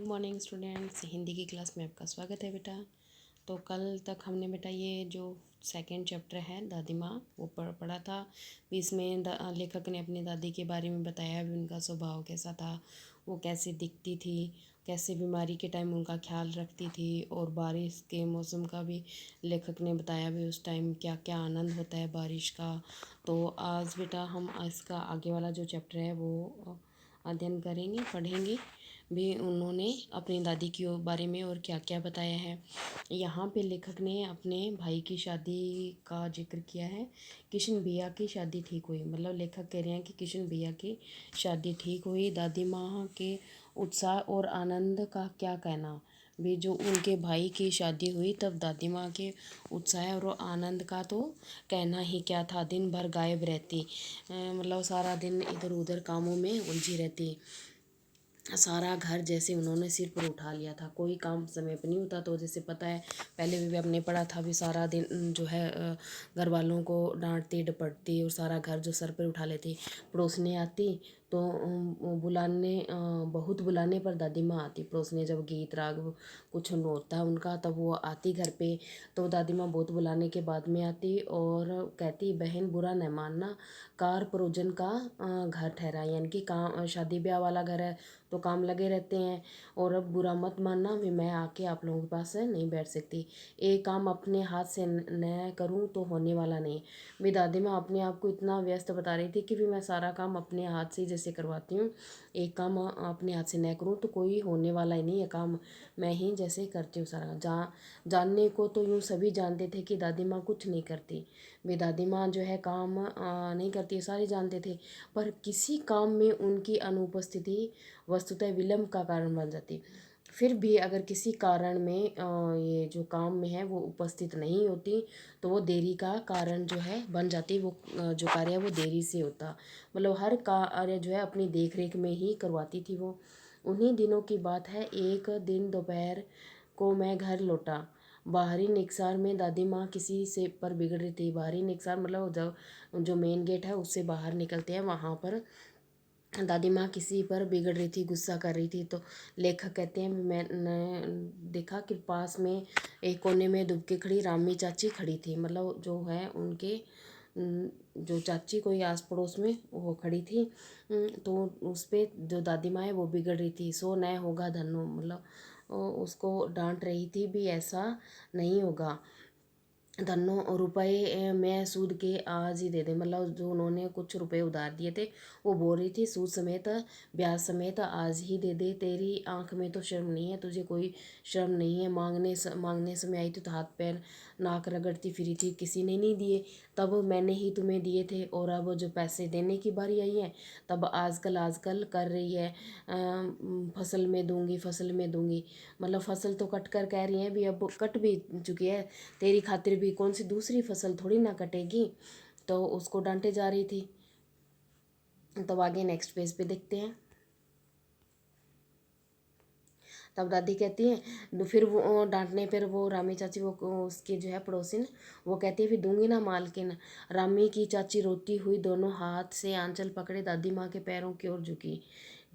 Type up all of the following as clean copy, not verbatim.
Good morning students. Hindi की class में आपका स्वागत है बेटा। तो कल तक हमने बेटा ये जो सेकंड चैप्टर है दादी माँ वो पढ़ा था। इसमें लेखक ने अपनी दादी के बारे में बताया भी, उनका स्वभाव कैसा था, वो कैसे दिखती थी, कैसे बीमारी के टाइम उनका ख्याल रखती थी, और बारिश के मौसम का भी लेखक ने बताया भी, उस टाइम क्या क्या आनंद होता है बारिश का। तो आज बेटा हम इसका आगे वाला जो चैप्टर है वो अध्ययन करेंगे, पढ़ेंगे भी। उन्होंने अपनी दादी के बारे में और क्या क्या बताया है। यहाँ पे लेखक ने अपने भाई की शादी का जिक्र किया है। किशन भैया की शादी ठीक हुई, मतलब लेखक कह रहे हैं कि किशन भैया की शादी ठीक हुई। दादी माँ के उत्साह और आनंद का क्या कहना भी, जो उनके भाई की शादी हुई तब दादी माँ के उत्साह और आनंद का तो कहना ही क्या था। दिन भर गायब रहती, मतलब सारा दिन इधर उधर कामों में उलझी रहती। सारा घर जैसे उन्होंने सिर पर उठा लिया था, कोई काम समय पर नहीं होता। तो जैसे पता है पहले भी हमने पढ़ा था भी, सारा दिन जो है घर वालों को डांटती डपटती और सारा घर जो सर पर उठा लेती। पड़ोसने आती तो बुलाने बहुत बुलाने पर दादी माँ आती। पड़ोसने जब गीत राग कुछ होता है उनका तब वो आती घर पे। तो दादी माँ बहुत बुलाने के बाद में आती और कहती, बहन बुरा न मानना, कार परोजन का घर ठहरा, यानी कि काम शादी ब्याह वाला घर है तो काम लगे रहते हैं। और अब बुरा मत मानना भी, मैं आके आप लोगों के पास नहीं बैठ सकती। एक काम अपने हाथ से न करूं तो होने वाला नहीं। मेरी दादी माँ अपने आप को इतना व्यस्त बता रही थी कि भी मैं सारा काम अपने हाथ से जैसे करवाती हूँ, एक काम अपने हाथ से न करूँ तो कोई होने वाला ही नहीं है काम, मैं ही जैसे करती हूँ सारा। जानने को तो यूँ सभी जानते थे कि दादी माँ कुछ नहीं करती, वे दादी माँ जो है काम नहीं करती, सारे जानते थे। पर किसी काम में उनकी अनुपस्थिति वस्तुतः विलंब का कारण बन जाती। फिर भी अगर किसी कारण में ये जो काम में है वो उपस्थित नहीं होती तो वो देरी का कारण जो है बन जाती। वो जो कार्य है वो देरी से होता, मतलब हर कार्य जो है अपनी देख रेख में ही करवाती थी वो। उन्हीं दिनों की बात है, एक दिन दोपहर को मैं घर लौटा। बाहरी निकसार में दादी माँ किसी से पर बिगड़ रही थी। बाहरी निकसार मतलब जो मेन गेट है उससे बाहर निकलते हैं, वहाँ पर दादी माँ किसी पर बिगड़ रही थी, गुस्सा कर रही थी। तो लेखक कहते हैं, मैंने देखा कि पास में एक कोने में दुब के खड़ी रामी चाची खड़ी थी, मतलब जो है उनके जो चाची कोई आस पड़ोस में वो खड़ी थी। तो उस पर जो दादी माँ है वो बिगड़ रही थी। सो न होगा धनो, मतलब उसको डांट रही थी भी, ऐसा नहीं होगा धनों रुपए मैं सूद के आज ही दे दे, मतलब जो उन्होंने कुछ रुपए उधार दिए थे वो बोल रही थी सूद समेत ब्याज समेत आज ही दे दे। तेरी आंख में तो शर्म नहीं है, तुझे कोई शर्म नहीं है। मांगने समय आई थी तो हाथ पैर नाक रगड़ती फिरी थी, किसी ने नहीं दिए, तब मैंने ही तुम्हें दिए थे। और अब जो पैसे देने की बारी आई है तब आजकल आजकल कर रही है, फसल में दूंगी फसल में दूंगी, मतलब फसल तो कट कर कह रही है भी, अब कट भी चुकी है, तेरी खातिर भी कौन सी दूसरी फसल थोड़ी ना कटेगी। तो उसको डांटे जा रही थी। तब आगे नेक्स्ट पेज पे देखते हैं। तब दादी कहती है, फिर वो डांटने पर वो रामी चाची वो उसकी जो है पड़ोसिन वो कहती है, फिर दूंगी ना मालकिन। रामी की चाची रोती हुई दोनों हाथ से आंचल पकड़े दादी माँ के पैरों की ओर झुकी।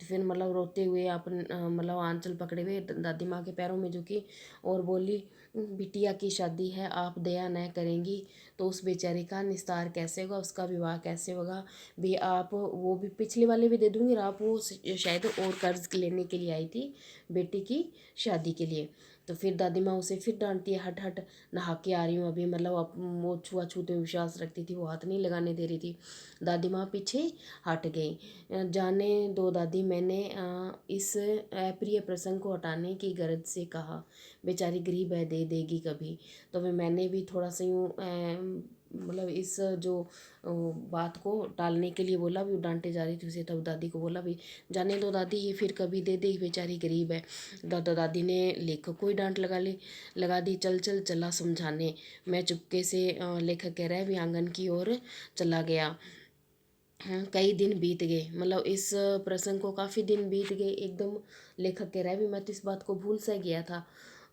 फिर मतलब रोते हुए अपन मतलब आंचल पकड़े हुए दादी माँ के पैरों में झुकी और बोली, बिटिया की शादी है, आप दया न करेंगी तो उस बेचारे का निस्तार कैसे होगा, उसका विवाह कैसे होगा भी। आप वो भी पिछले वाले भी दे दूंगी, और आप वो शायद और कर्ज लेने के लिए आई थी बेटी की शादी के लिए। तो फिर दादी माँ उसे फिर डांटती है, हट हट नहा के आ रही हूँ अभी, मतलब वो छुआछूत में विश्वास रखती थी, वो हाथ नहीं लगाने दे रही थी। दादी माँ पीछे हट गई। जाने दो दादी, मैंने इस अप्रिय प्रसंग को हटाने की गरज से कहा, बेचारी गरीब है, दे देगी कभी। तो मैंने भी थोड़ा सा यूँ मतलब इस जो बात को टालने के लिए बोला भी, डांटे जा रही थी उसे। तब दादी को बोला भी, जाने दो दादी, ये फिर कभी दे दे, बेचारी गरीब है। दादा दादी ने लेखक को ही डांट लगा दी, चल चल चला समझाने। मैं चुपके से लेखक कह रहा है भी आंगन की ओर चला गया। कई दिन बीत गए, मतलब इस प्रसंग को काफ़ी दिन बीत गए। एकदम लेखक कह रहा है भी मैं तो इस बात को भूल सा गया था।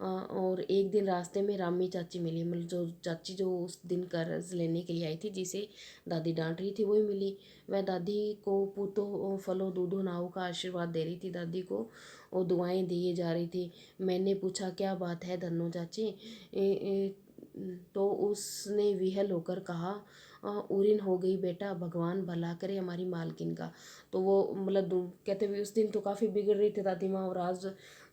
और एक दिन रास्ते में रामी चाची मिली, मतलब जो चाची जो उस दिन कर्ज लेने के लिए आई थी, जिसे दादी डांट रही थी, वही मिली। वह दादी को पूतो फलो दूधो नाव का आशीर्वाद दे रही थी, दादी को और दुआएं दिए जा रही थी। मैंने पूछा क्या बात है धन्नो चाची? तो उसने विहल होकर कहा, उरिन हो गई बेटा, भगवान भला करे हमारी मालकिन का। तो वो मतलब कहते हुए उस दिन तो काफ़ी बिगड़ रही थी दादी माँ, और आज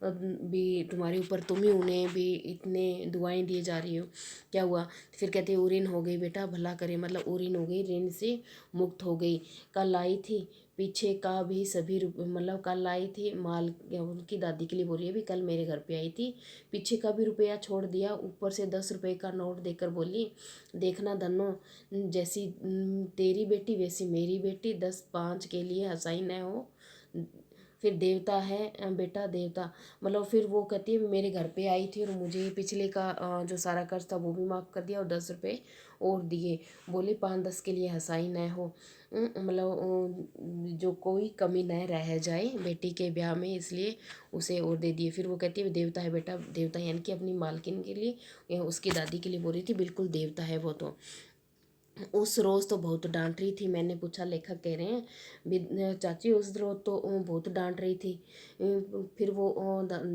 भी तुम्हारे ऊपर तुम ही उन्हें भी इतने दुआएं दिए जा रही हो, क्या हुआ? फिर कहते उरिन हो गई बेटा, भला करे, मतलब उरिन हो गई, ऋण से मुक्त हो गई। कल आई थी पीछे का भी सभी मतलब कल आई थी माल, उनकी दादी के लिए बोली है भी, कल मेरे घर पे आई थी, पीछे का भी रुपया छोड़ दिया, ऊपर से 10 रुपये का नोट देकर बोली, देखना धनो, जैसी तेरी बेटी वैसी मेरी बेटी, 10-5 के लिए हंसाई न हो। फिर देवता है बेटा, देवता, मतलब फिर वो कहती है मेरे घर पे आई थी और मुझे पिछले का जो सारा कर्ज था वो भी माफ़ कर दिया और 10 रुपये और दिए, बोली 5-10 के लिए हंसाई न हो। मतलब जो कोई कमी न रह जाए बेटी के ब्याह में, इसलिए उसे और दे दिए। फिर वो कहती है देवता है बेटा, देवता यानी कि अपनी मालकिन के लिए, उसकी दादी के लिए बोल रही थी, बिल्कुल देवता है वो तो। उस रोज़ तो बहुत डांट रही थी। मैंने पूछा, लेखक कह रहे हैं भी चाची उस रोज़ तो बहुत डांट रही थी। फिर वो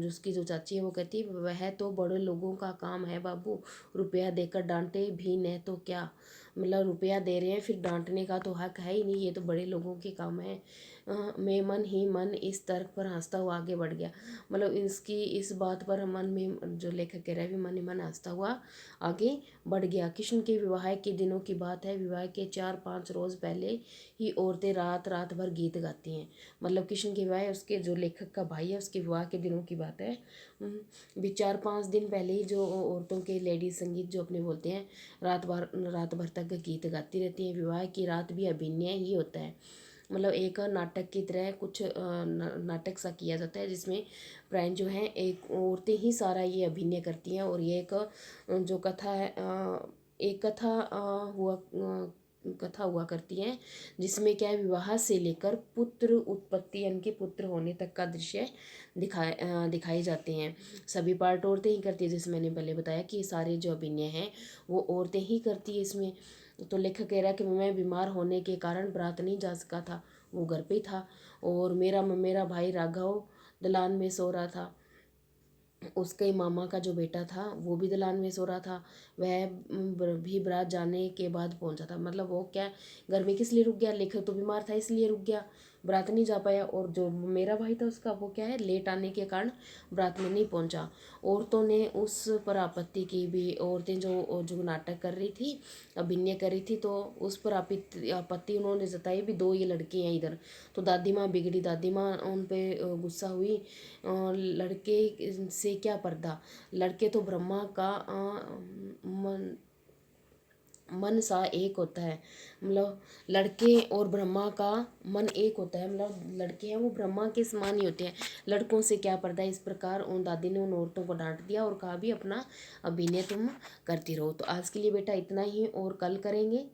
उसकी जो चाची है वो कहती, वह तो बड़े लोगों का काम है बाबू, रुपया देकर डांटे भी न तो क्या, मतलब रुपया दे रहे हैं फिर डांटने का तो हक है ही नहीं, ये तो बड़े लोगों के काम है। मैं मन ही मन इस तर्क पर हंसता हुआ आगे बढ़ गया। मतलब इसकी इस बात पर मन में जो लेखक कह रहा है भी मन ही मन हंसता हुआ आगे बढ़ गया। कृष्ण के विवाह के दिनों की बात है। विवाह के 4-5 रोज़ पहले ही औरतें रात रात भर गीत गाती हैं। मतलब कृष्ण के विवाह, उसके जो लेखक का भाई है उसके विवाह के दिनों की बात है। भी 4-5 दिन पहले ही जो औरतों के लेडीज संगीत जो अपने बोलते हैं, रात भर तक गीत गाती रहती हैं। विवाह की रात भी अभिनय ही होता है, मतलब एक नाटक की तरह कुछ नाटक सा किया जाता है, जिसमें प्रायन जो है एक औरतें ही सारा ये अभिनय करती हैं। और ये एक जो कथा है, एक कथा हुआ करती है, जिसमें क्या है विवाह से लेकर पुत्र उत्पत्ति यानी कि पुत्र होने तक का दृश्य दिखाए जाते हैं। सभी पार्ट औरतें ही करती है, जैसे मैंने पहले बताया कि सारे जो अभिनय हैं वो औरतें ही करती है इसमें। तो लेखक कह रहा है कि मैं बीमार होने के कारण बारात नहीं जा सका था, वो घर पे ही था, और मेरा भाई राघव दलान में सो रहा था। उसके मामा का जो बेटा था वो भी दलान में सो रहा था। वह भी बारात जाने के बाद पहुंचा था। मतलब वो क्या घर में किस लिए रुक गया, लेखक तो बीमार था इसलिए रुक गया, बारात नहीं जा पाया। और जो मेरा भाई था उसका वो क्या है लेट आने के कारण बारात में नहीं पहुंचा। औरतों ने उस पर आपत्ति की भी, औरतें जो नाटक कर रही थी, अभिनय कर रही थी, तो उस पर आपत्ति उन्होंने जताई भी, दो ये लड़के हैं इधर। तो दादी माँ बिगड़ी, दादी माँ उन पे गुस्सा हुई, लड़के से क्या पर्दा, लड़के तो ब्रह्मा का मन सा एक होता है, मतलब लड़के और ब्रह्मा का मन एक होता है, मतलब लड़के हैं वो ब्रह्मा के समान ही होते हैं, लड़कों से क्या पर्दा। इस प्रकार उन दादी ने उन औरतों को डांट दिया और कहा भी अपना अभिनय तुम करती रहो। तो आज के लिए बेटा इतना ही, और कल करेंगे।